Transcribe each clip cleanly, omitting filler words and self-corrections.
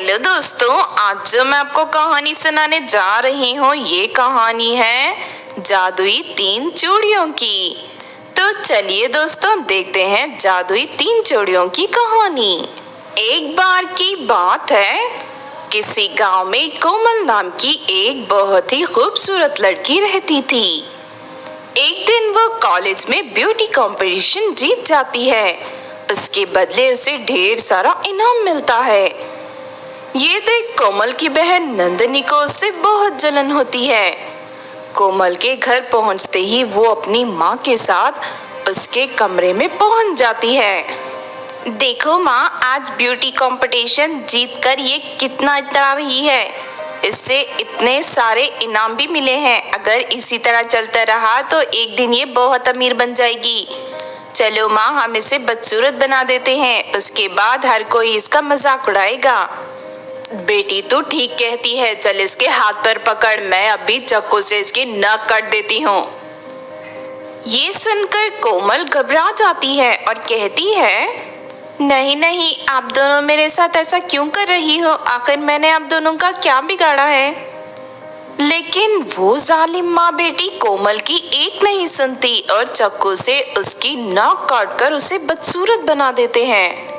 Hello दोस्तों, आज जो मैं आपको कहानी सुनाने जा रही हूँ ये कहानी है जादुई 3 चूड़ियों की। तो चलिए दोस्तों देखते हैं जादुई 3 चूड़ियों की कहानी। एक बार की बात है, किसी गांव में कोमल नाम की एक बहुत ही खूबसूरत लड़की रहती थी। एक दिन वो कॉलेज में ब्यूटी कंपटीशन जीत जाती है। उसके बदले उसे ढेर सारा इनाम मिलता है। ये देख कोमल की बहन नंदनी को उससे बहुत जलन होती है। कोमल के घर पहुंचते ही वो अपनी माँ के साथ उसके कमरे में पहुंच जाती है। देखो माँ, आज ब्यूटी कंपटीशन जीतकर ये कितना इतना रही है। इससे इतने सारे इनाम भी मिले हैं। अगर इसी तरह चलता रहा तो एक दिन ये बहुत अमीर बन जाएगी। चलो माँ, हम इसे बदसूरत बना देते हैं, उसके बाद हर कोई इसका मजाक उड़ाएगा। बेटी तू ठीक कहती है, चल इसके हाथ पर पकड़, मैं अभी चाकू से इसकी नाक काट देती हूँ। ये सुनकर कोमल घबरा जाती है और कहती है, नहीं नहीं, आप दोनों मेरे साथ ऐसा क्यों कर रही हो? आखिर मैंने आप दोनों का क्या बिगाड़ा है? लेकिन वो जालिम माँ बेटी कोमल की एक नहीं सुनती और चाकू से उसकी नाक काटकर उसे बदसूरत बना देते हैं।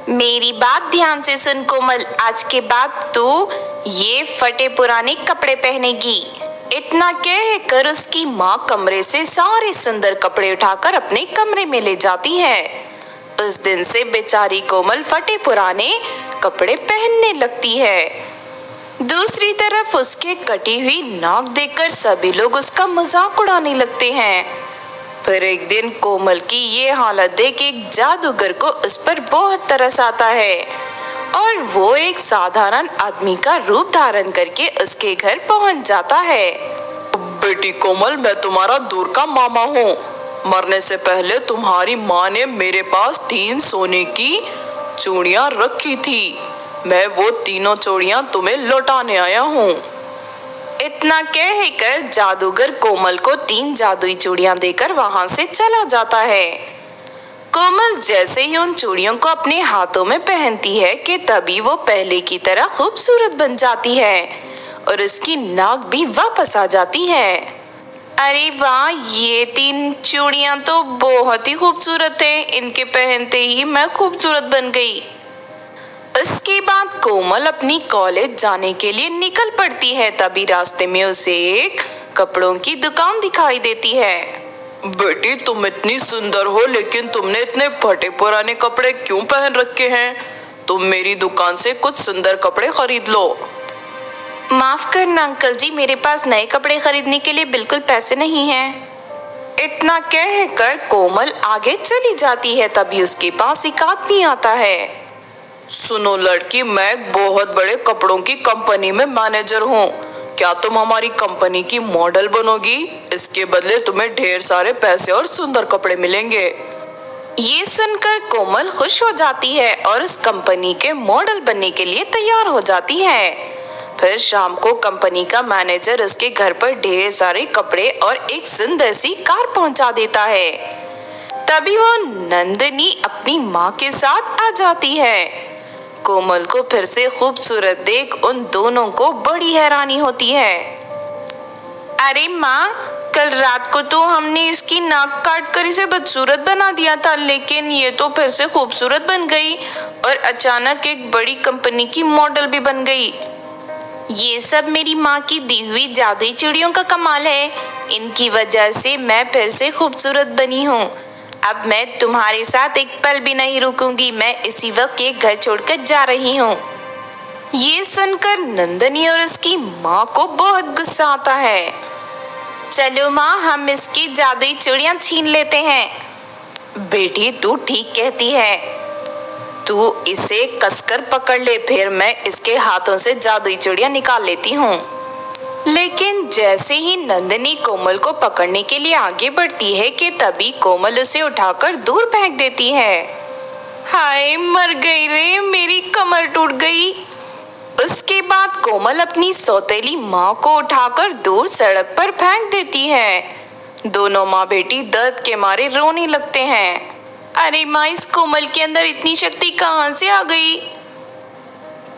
मेरी बात ध्यान से सुन कोमल, आज के बाद तू ये फटे पुराने कपड़े पहनेगी। इतना कहकर उसकी माँ कमरे से सारे सुंदर कपड़े उठाकर अपने कमरे में ले जाती है। उस दिन से बेचारी कोमल फटे पुराने कपड़े पहनने लगती है। दूसरी तरफ उसके कटी हुई नाक देखकर सभी लोग उसका मजाक उड़ाने लगते हैं। फिर एक दिन कोमल की ये हालत देख एक जादूगर को उस पर बहुत तरस आता है और वो एक साधारण आदमी का रूप धारण करके उसके घर पहुंच जाता है। बेटी कोमल, मैं तुम्हारा दूर का मामा हूँ। मरने से पहले तुम्हारी माँ ने मेरे पास 3 सोने की चूड़ियाँ रखी थी। मैं वो तीनों चूड़ियाँ तुम्हें लौटाने आया हूँ। इतना कहकर जादूगर कोमल को 3 जादुई चूड़ियां देकर वहां से चला जाता है। कोमल जैसे ही उन चूड़ियों को अपने हाथों में पहनती है कि तभी वो पहले की तरह खूबसूरत बन जाती है और उसकी नाक भी वापस आ जाती है। अरे वाह, ये 3 चूड़ियां तो बहुत ही खूबसूरत है। इनके पहनते ही मैं खूबसूरत बन गई। उसके बाद कोमल अपनी कॉलेज जाने के लिए निकल पड़ती है। तभी रास्ते में उसे एक कपड़ों की दुकान दिखाई देती है। बेटी, तुम इतनी सुंदर हो, लेकिन तुमने इतने फटे पुराने कपड़े क्यों पहन रखे हैं? तुम मेरी दुकान से कुछ सुंदर कपड़े खरीद लो। माफ करना अंकल जी, मेरे पास नए कपड़े खरीदने के लिए बिल्कुल पैसे नहीं हैं। इतना कहकर कोमल आगे चली जाती है। तभी उसके पास एक आदमी आता है। सुनो लड़की, मैं एक बहुत बड़े कपड़ों की कंपनी में मैनेजर हूँ। क्या तुम हमारी कंपनी की मॉडल बनोगी? इसके बदले तुम्हें ढेर सारे पैसे और सुंदर कपड़े मिलेंगे। ये सुनकर कोमल खुश हो जाती है और उस कंपनी के मॉडल बनने के लिए तैयार हो जाती है। फिर शाम को कंपनी का मैनेजर उसके घर पर ढेर सारे कपड़े और एक सुंदर सी कार पहुंचा देता है। तभी वो नंदनी अपनी माँ के साथ आ जाती है। कोमल को फिर से खूबसूरत देख उन दोनों को बड़ी हैरानी होती है। अरे माँ, कल रात को तो हमने इसकी नाक काट कर इसे बदसूरत बना दिया था, लेकिन ये तो फिर से खूबसूरत बन गई और अचानक एक बड़ी कंपनी की मॉडल भी बन गई। ये सब मेरी माँ की दी हुई जादुई चूड़ियों का कमाल है। इनकी वजह से मैं फिर से खूबसूरत बनी हूँ। अब मैं तुम्हारे साथ एक पल भी नहीं रुकूंगी। मैं इसी वक्त ये घर छोड़कर जा रही हूँ। ये सुनकर नंदनी और उसकी माँ को बहुत गुस्सा आता है। चलो माँ, हम इसकी जादुई चूड़ियाँ छीन लेते हैं। बेटी तू ठीक कहती है, तू इसे कसकर पकड़ ले, फिर मैं इसके हाथों से जादुई चूड़ियाँ निकाल लेती हूँ। लेकिन जैसे ही नंदनी कोमल को पकड़ने के लिए आगे बढ़ती है कि तभी कोमल उसे उठाकर दूर फेंक देती है। हाय, मर गई रे, मेरी कमर टूट गई। उसके बाद कोमल अपनी सौतेली माँ को उठाकर दूर सड़क पर फेंक देती है। दोनों माँ बेटी दर्द के मारे रोने लगते हैं। अरे माँ, इस कोमल के अंदर इतनी शक्ति कहाँ से आ गई?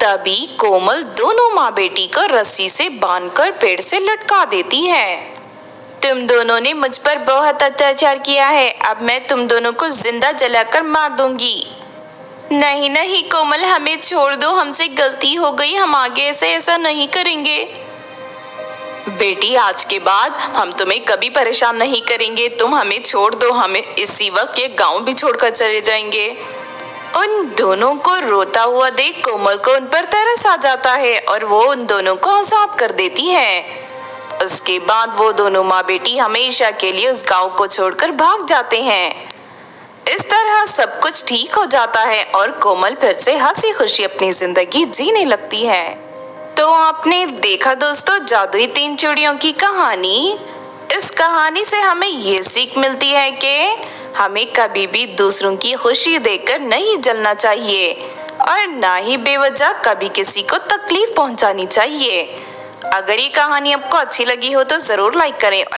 तभी कोमल दोनों माँ बेटी को रस्सी से बांधकर पेड़ से लटका देती है। तुम दोनों ने मुझ पर बहुत अत्याचार किया है, अब मैं तुम दोनों को जिंदा जलाकर मार दूंगी। नहीं नहीं कोमल, हमें छोड़ दो, हमसे गलती हो गई, हम आगे ऐसा नहीं करेंगे। बेटी, आज के बाद हम तुम्हें कभी परेशान नहीं करेंगे, तुम हमें छोड़ दो, हमें इसी वक्त ये गांव भी छोड़कर चले जाएंगे। उन दोनों को रोता हुआ देख कोमल को उन पर तरस आ जाता है और वो उन दोनों को आजाद कर देती है। उसके बाद वो दोनों माँ बेटी हमेशा के लिए उस गांव को छोड़कर भाग जाते हैं। इस तरह सब कुछ ठीक हो जाता है और कोमल फिर से हंसी खुशी अपनी जिंदगी जीने लगती है। तो आपने देखा दोस्तों जादुई 3 चूड़ियों की कहानी। इस कहानी से हमें ये सीख मिलती है कि हमें कभी भी दूसरों की खुशी देखकर नहीं जलना चाहिए और ना ही बेवजह कभी किसी को तकलीफ पहुंचानी चाहिए। अगर ये कहानी आपको अच्छी लगी हो तो जरूर लाइक करें।